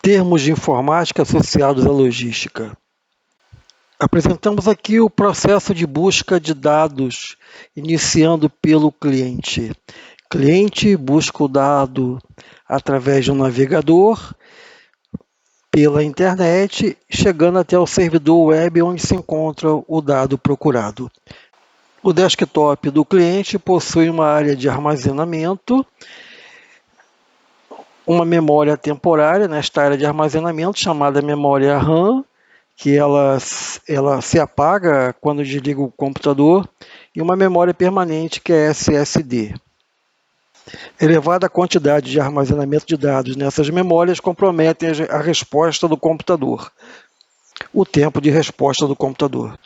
Termos de informática associados à logística. Apresentamos aqui o processo de busca de dados, iniciando pelo cliente. Cliente busca o dado através de um navegador, pela internet, chegando até o servidor web onde se encontra o dado procurado. O desktop do cliente possui uma área de armazenamento, uma memória temporária nesta área de armazenamento chamada memória RAM, que ela se apaga quando desliga o computador, e uma memória permanente que é SSD. Elevada quantidade de armazenamento de dados nessas memórias comprometem a resposta do computador, o tempo de resposta do computador.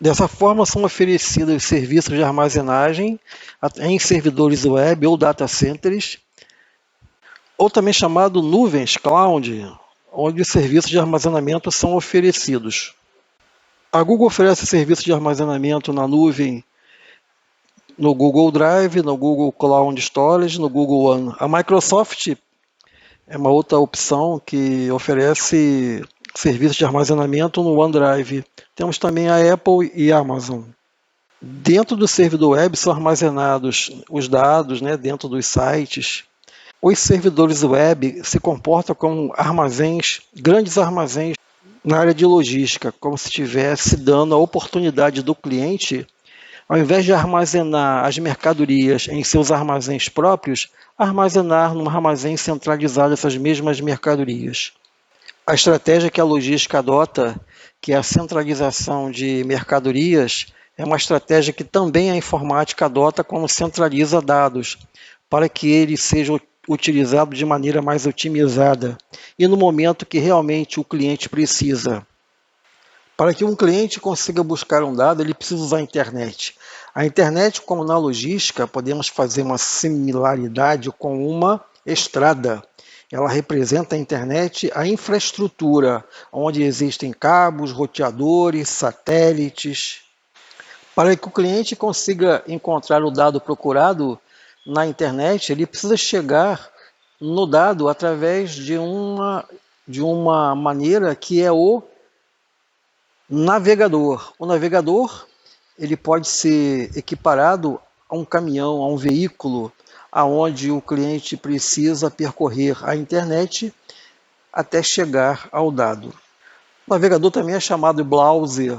Dessa forma, são oferecidos serviços de armazenagem em servidores web ou data centers, ou também chamado nuvens, cloud, onde os serviços de armazenamento são oferecidos. A Google oferece serviço de armazenamento na nuvem no Google Drive, no Google Cloud Storage, no Google One. A Microsoft é uma outra opção que oferece serviço de armazenamento no OneDrive. Temos também a Apple e a Amazon. Dentro do servidor web são armazenados os dados, dentro dos sites. Os servidores web se comportam como armazéns, grandes armazéns na área de logística, como se estivesse dando a oportunidade do cliente, ao invés de armazenar as mercadorias em seus armazéns próprios, armazenar num armazém centralizado essas mesmas mercadorias. A estratégia que a logística adota, que é a centralização de mercadorias, é uma estratégia que também a informática adota quando centraliza dados, para que eles sejam utilizados de maneira mais otimizada e no momento que realmente o cliente precisa. Para que um cliente consiga buscar um dado, ele precisa usar a internet. A internet, como na logística, podemos fazer uma similaridade com uma estrada. Ela representa a internet, a infraestrutura, onde existem cabos, roteadores, satélites. Para que o cliente consiga encontrar o dado procurado na internet, ele precisa chegar no dado através de uma maneira que é o navegador. O navegador ele pode ser equiparado a um caminhão, a um veículo, aonde o cliente precisa percorrer a internet até chegar ao dado. O navegador também é chamado de browser.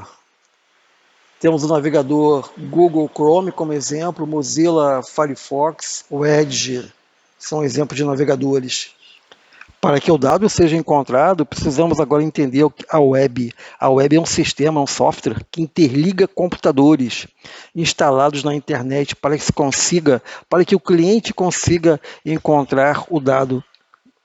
Temos o navegador Google Chrome como exemplo, Mozilla Firefox, o Edge, são exemplos de navegadores. Para que o dado seja encontrado, precisamos agora entender a web. A web é um sistema, um software que interliga computadores instalados na internet para que o cliente consiga encontrar o dado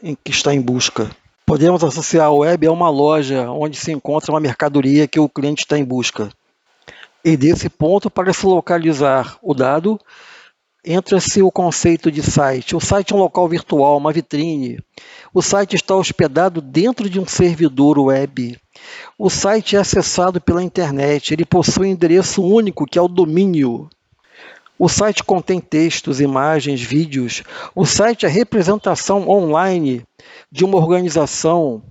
em que está em busca. Podemos associar a web a uma loja onde se encontra uma mercadoria que o cliente está em busca. E desse ponto, para se localizar o dado, entra-se o conceito de site. O site é um local virtual, uma vitrine. O site está hospedado dentro de um servidor web. O site é acessado pela internet. Ele possui um endereço único, que é o domínio. O site contém textos, imagens, vídeos. O site é a representação online de uma organização,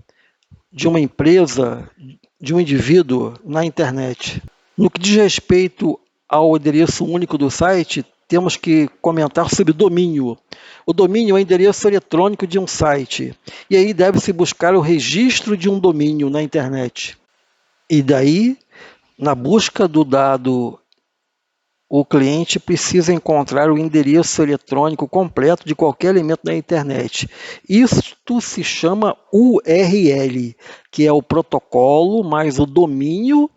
de uma empresa, de um indivíduo na internet. No que diz respeito ao endereço único do site, temos que comentar sobre domínio. O domínio é o endereço eletrônico de um site. E aí deve-se buscar o registro de um domínio na internet. E daí, na busca do dado, o cliente precisa encontrar o endereço eletrônico completo de qualquer elemento da internet. Isto se chama URL, que é o protocolo mais o domínio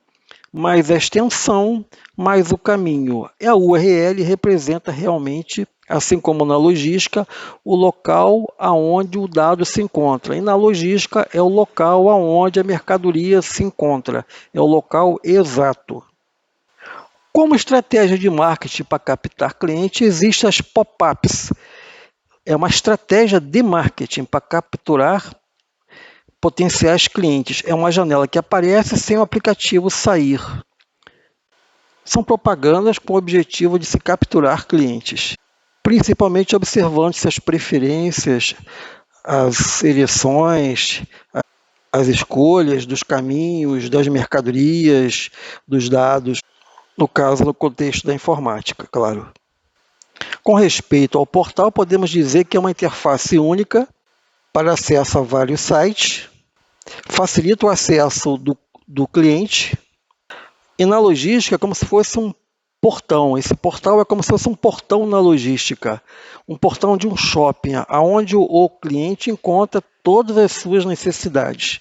mais a extensão, mais o caminho. A URL representa realmente, assim como na logística, o local aonde o dado se encontra. E na logística é o local aonde a mercadoria se encontra. É o local exato. Como estratégia de marketing para captar cliente, existem as pop-ups. É uma estratégia de marketing para capturar potenciais clientes. É uma janela que aparece sem o aplicativo sair. São propagandas com o objetivo de se capturar clientes, principalmente observando-se as preferências, as eleições, as escolhas dos caminhos, das mercadorias, dos dados, no caso, no contexto da informática, claro. Com respeito ao portal, podemos dizer que é uma interface única para acesso a vários sites, facilita o acesso do cliente, e na logística é como se fosse um portão. Esse portal é como se fosse um portão na logística, um portão de um shopping, onde o cliente encontra todas as suas necessidades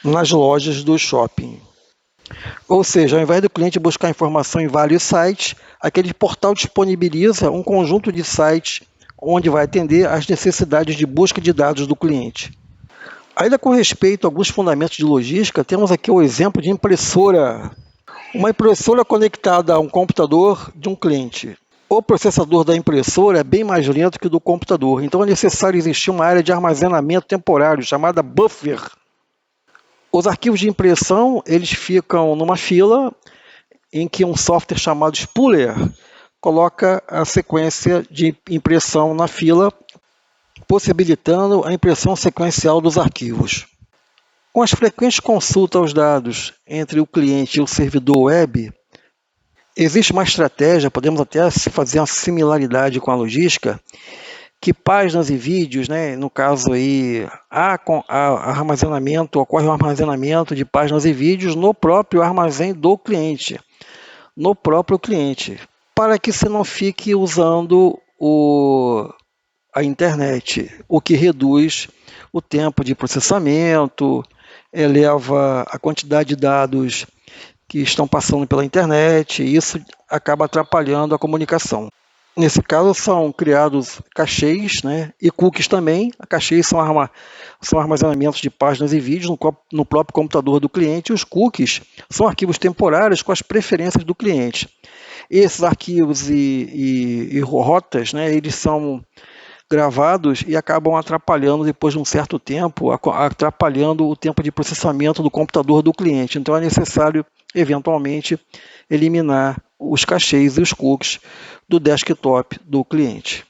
nas lojas do shopping. Ou seja, ao invés do cliente buscar informação em vários sites, aquele portal disponibiliza um conjunto de sites onde vai atender às necessidades de busca de dados do cliente. Ainda com respeito a alguns fundamentos de logística, temos aqui o exemplo de impressora. Uma impressora conectada a um computador de um cliente. O processador da impressora é bem mais lento que o do computador, então é necessário existir uma área de armazenamento temporário, chamada buffer. Os arquivos de impressão, eles ficam numa fila em que um software chamado Spooler coloca a sequência de impressão na fila, possibilitando a impressão sequencial dos arquivos. Com as frequentes consultas aos dados entre o cliente e o servidor web, existe uma estratégia, podemos até fazer uma similaridade com a logística, que páginas e vídeos, né, no caso aí, ocorre o armazenamento de páginas e vídeos no próprio armazém do cliente, para que você não fique usando a internet, o que reduz o tempo de processamento, eleva a quantidade de dados que estão passando pela internet, e isso acaba atrapalhando a comunicação. Nesse caso, são criados cachês, né, e cookies também. Cachês são armazenamentos de páginas e vídeos no próprio computador do cliente. Os cookies são arquivos temporários com as preferências do cliente. Esses arquivos e rotas, né, eles são gravados e acabam atrapalhando, depois de um certo tempo, atrapalhando o tempo de processamento do computador do cliente. Então é necessário, eventualmente, eliminar os cachês e os cookies do desktop do cliente.